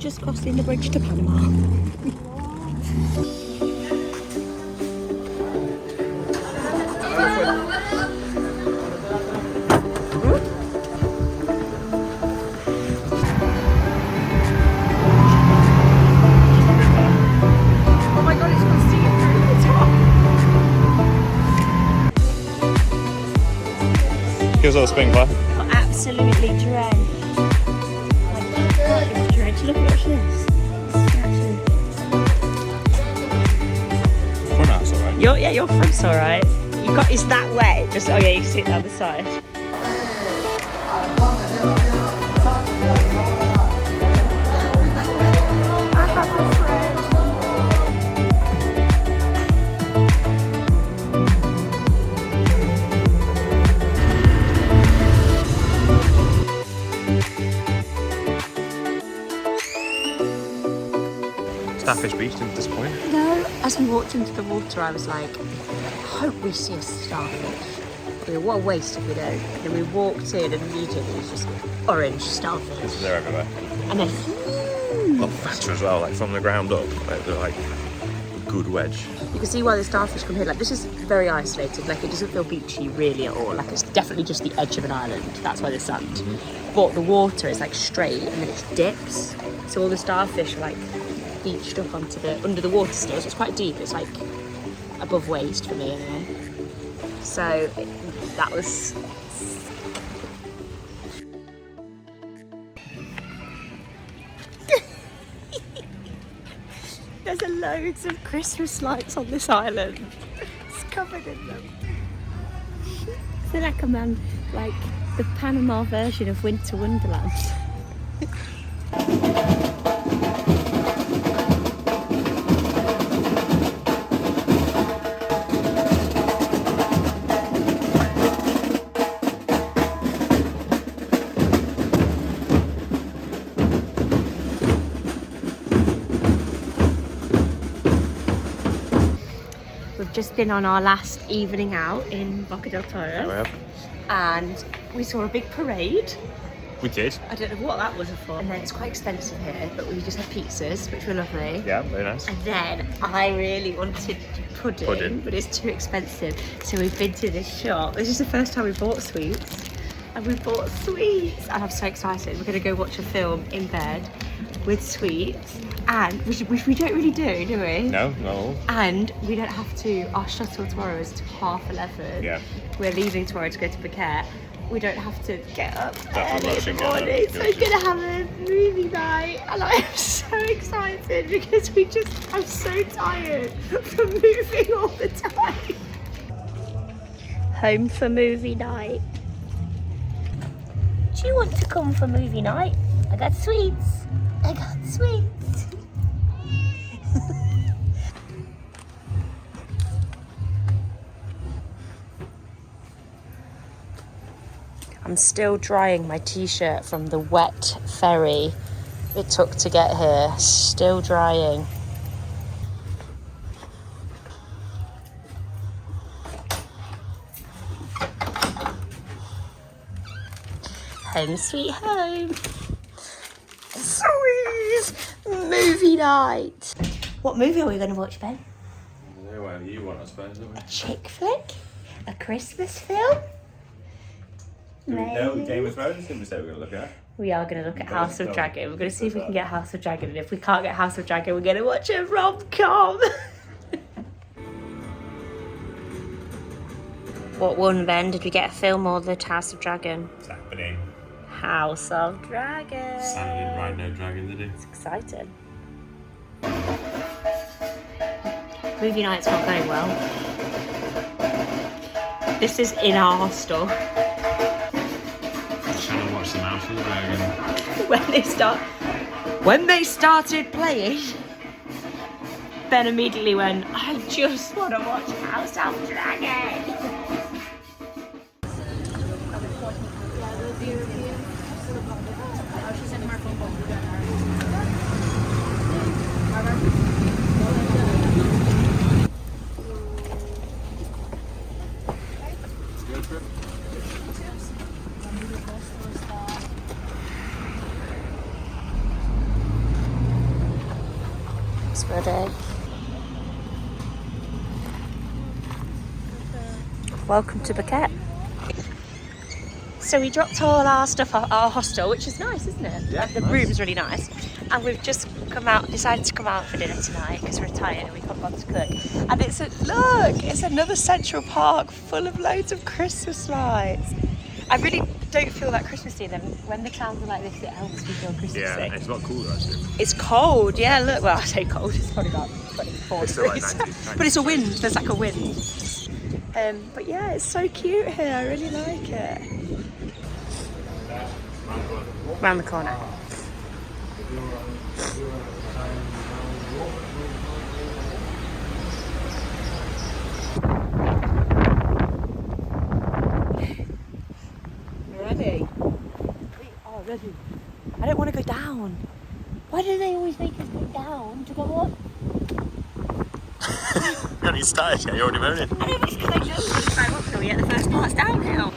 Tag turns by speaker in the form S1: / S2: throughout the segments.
S1: just crossing the bridge to Panama.
S2: Give us a little sprinkler.
S1: We're absolutely drenched. Like, it's drenched. Look at this.
S2: Front house, alright.
S1: Your front's alright. It's that wet. Just oh yeah, you see it down the side.
S2: Starfish Beach didn't disappoint.
S1: No, as we walked into the water, I was like, I hope we see a starfish. What a waste if we don't. And then we walked in and immediately it was just orange starfish.
S2: They're everywhere.
S1: And then
S2: A lot fatter as well, like from the ground up. Like, they're like a good wedge.
S1: you can see why the starfish come here. Like, this is very isolated. Like, it doesn't feel beachy really at all. Like, it's definitely just the edge of an island. That's why there's sand. But the water is like straight and then it dips. So all the starfish are like beached up onto under the water still. So it's quite deep. It's like above waist for me anyway. So that was... There's loads of Christmas lights on this island. It's covered in them. I feel like I'm on like the Panama version of Winter Wonderland. We've just been on our last evening out in Boca del Toro, and we saw a big parade.
S2: We did.
S1: I don't know what that was for. And then it's quite expensive here, but we just had pizzas, which were lovely.
S2: Yeah, very nice.
S1: And then I really wanted pudding, but it's too expensive. So we've been to this shop. This is the first time we bought sweets. And we bought sweets. And I'm so excited. We're going to go watch a film in bed with sweets. And which we don't really do we?
S2: No.
S1: And we don't have to, our shuttle tomorrow is to 11:30.
S2: Yeah.
S1: We're leaving tomorrow to go to Boquete. We don't have to get up
S2: That's
S1: early in the morning. So we're going to have a movie night. And I'm so excited because I'm so tired from moving all the time. Home for movie night. Do you want to come for movie night? I got sweets. I'm still drying my t-shirt from the wet ferry it took to get here. Still drying. Home sweet home. Sweet movie night. What movie are we going to watch, Ben?
S2: I don't know, whatever you want, I suppose, don't we?
S1: A chick flick? A Christmas film?
S2: No, Game of Thrones, didn't we say we were going to look at?
S1: We are going to look at House of Dragon. We're going to see if we can get House of Dragon. And if we can't get House of Dragon, we're going to watch a rom-com. What won, Ben? Did we get a film or the House of Dragon?
S2: It's happening.
S1: House of Dragon.
S2: Santa didn't ride no dragon, did he?
S1: It's exciting. Movie night's not going well. This is in our hostel.
S2: Trying to watch the House of the Dragon.
S1: When they started playing, Ben immediately went, I just want to watch House of Dragon. for a day. Welcome to Boquete. So we dropped all our stuff at our hostel, which is nice, isn't it?
S2: Yeah,
S1: the
S2: nice.
S1: room's really nice. And we've just decided to come out for dinner tonight because we're tired and we can't bother to cook. And it's another Central Park full of loads of Christmas lights. I really don't feel that Christmassy then. When the clouds are like this, it helps me feel Christmassy.
S2: Yeah, and it's a lot cooler actually.
S1: It's cold, yeah, look, well I say cold, it's probably about 24
S2: It's still like
S1: degrees.
S2: 90.
S1: But it's a wind, there's like a wind. But yeah, it's so cute here, I really like it. Round the corner. Ready? We are ready. I don't want to go down. Why do they always make us go down to go up?
S2: You haven't even started yet, you're already moaning.
S1: I know, but it's because I know we're climb uphill yet the first part's downhill.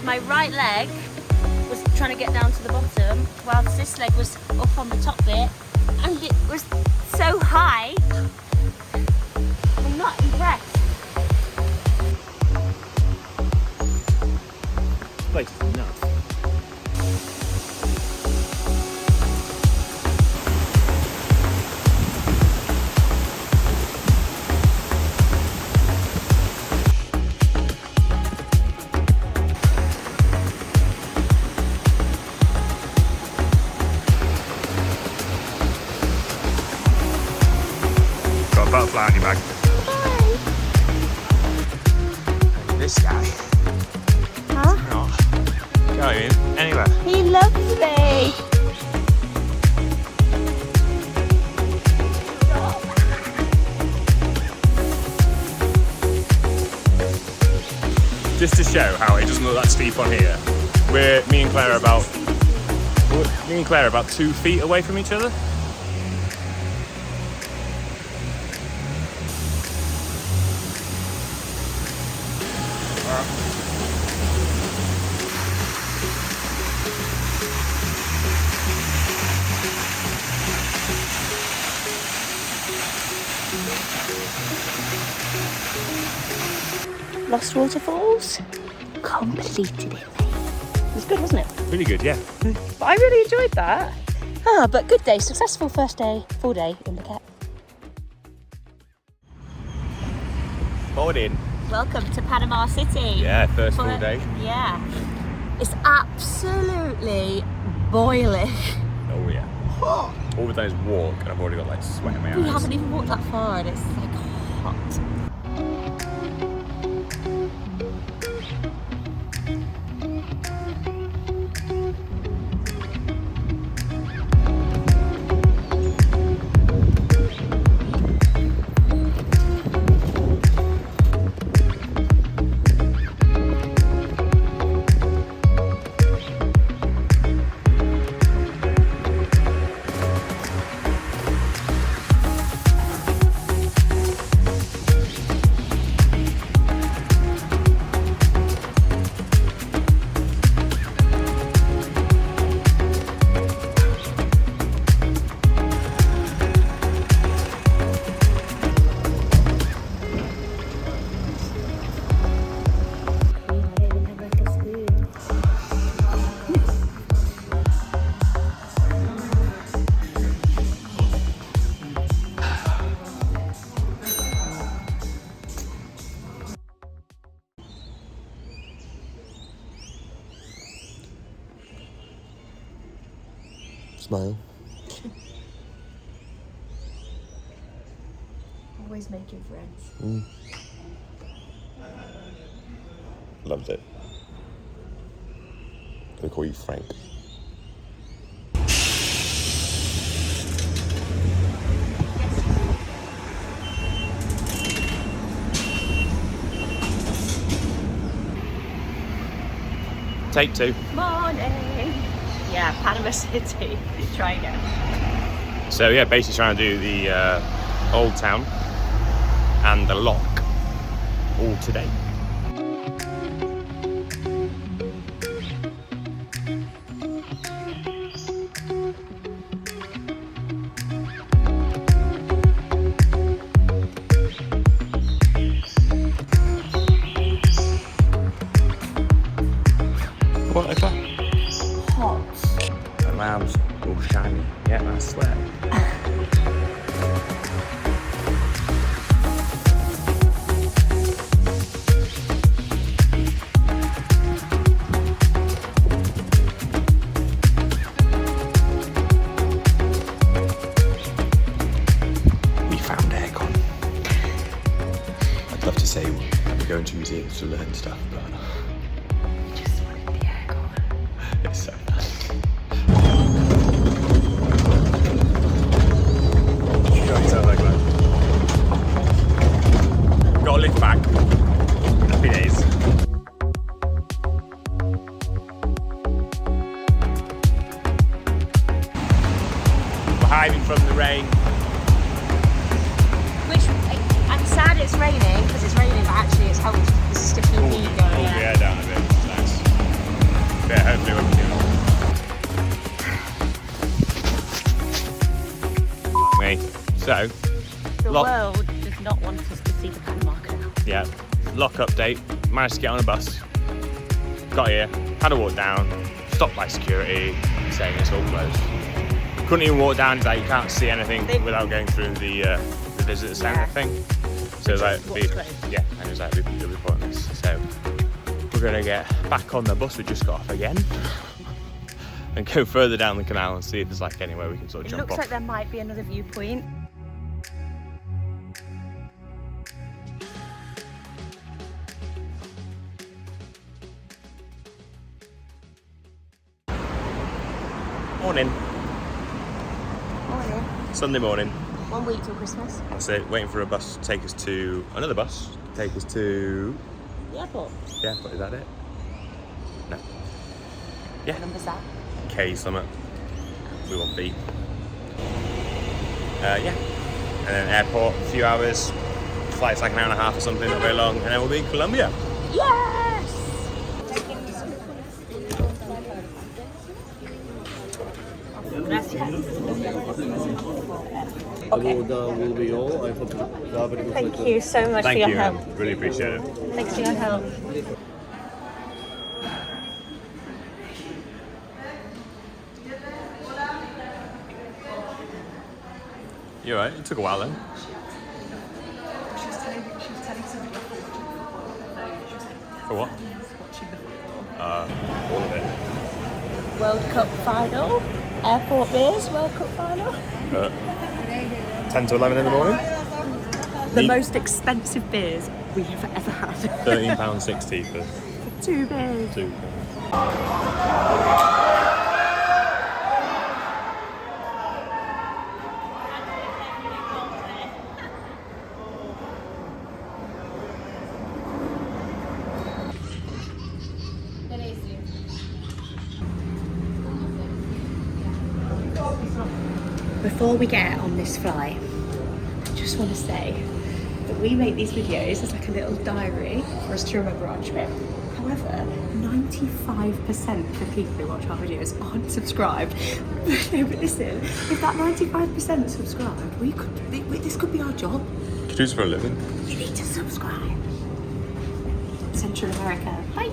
S1: My right leg was trying to get down to the bottom, whilst this leg was up on the top bit, and it was so high. I'm not impressed.
S2: This place is nuts. Butterfly on your back.
S1: Bye.
S2: This guy.
S1: Huh?
S2: Oh, going anywhere.
S1: He loves me.
S2: Just to show how it doesn't look that steep on here, me and Claire are about 2 feet away from each other.
S1: Lost Waterfalls. Completed it, mate. It was good, wasn't it?
S2: Really good, yeah.
S1: But I really enjoyed that. But good day, successful first day, full day in Boquete.
S2: Morning.
S1: Welcome to Panama City.
S2: Yeah, first full day.
S1: Yeah. It's absolutely boiling.
S2: Oh yeah. All we've done is walk, and I've already got like sweat in my eyes.
S1: We haven't even walked that far and it's like hot.
S2: Smile.
S1: Always making friends.
S2: Loved it. Gonna call you Frank. Take 2.
S1: Morning. Yeah, Panama City. Try again.
S2: So yeah, basically trying to do the Old Town and the Lock all today. What like that?
S1: Hot.
S2: And my arms all shiny. Yeah, I swear. We found aircon. I'd love to say we're going to museums to learn stuff, but
S1: Just wanted the aircon.
S2: it's so bad. You don't sound like that. Got a lift back. Happy days. We're hiding from the rain.
S1: Which, I'm sad it's raining, because it's raining, but actually it's helped the sticky heat going.
S2: Pull the air down a bit. It's nice. Yeah, hopefully we can do it. Me. So,
S1: The
S2: Lock.
S1: world does not want us to see the Panama Canal.
S2: yeah, lock update. Managed to get on a bus. Got here, had to walk down, stopped by security, saying it's all closed. Couldn't even walk down, it's like you can't see anything without going through the visitor centre
S1: Yeah.
S2: thing. So it's like,
S1: what's closed.
S2: yeah, and it was like, you'll be pointless. So we're gonna get back on the bus we just got off again and go further down the canal and see if there's like anywhere we can sort of
S1: It
S2: jump
S1: looks
S2: off.
S1: like there might be another viewpoint.
S2: Morning,
S1: Morning.
S2: Sunday morning.
S1: 1 week till Christmas.
S2: That's it, waiting for a bus to take us to, another bus, to take us to,
S1: The airport.
S2: yeah, but is that it? No. Yeah.
S1: What number's that?
S2: K Summit. We want B. Yeah. And then airport, a few hours. Flight's like an hour and a half or something, not very long, and then we'll be in Colombia.
S1: Yes! Okay.
S3: will be all. I hope
S1: Thank you so much
S2: Thank
S1: for your
S2: you,
S1: help.
S2: really appreciate it.
S1: Thanks for your help.
S2: You alright? It took a while then. For what? All of it.
S1: World Cup final. Airport beers, World Cup final.
S2: 10 to 11 in the morning.
S1: The most expensive beers we have ever had.
S2: £13.60 for
S1: 2 beers.
S2: 2.
S1: Before we get on this flight, I just want to say that we make these videos as like a little diary for us to remember our trip. However, 95% of the people who watch our videos aren't subscribed. No, but listen, if that 95% subscribed, this could be our job.
S2: Choose for a living.
S1: You need to subscribe. Central America. Bye.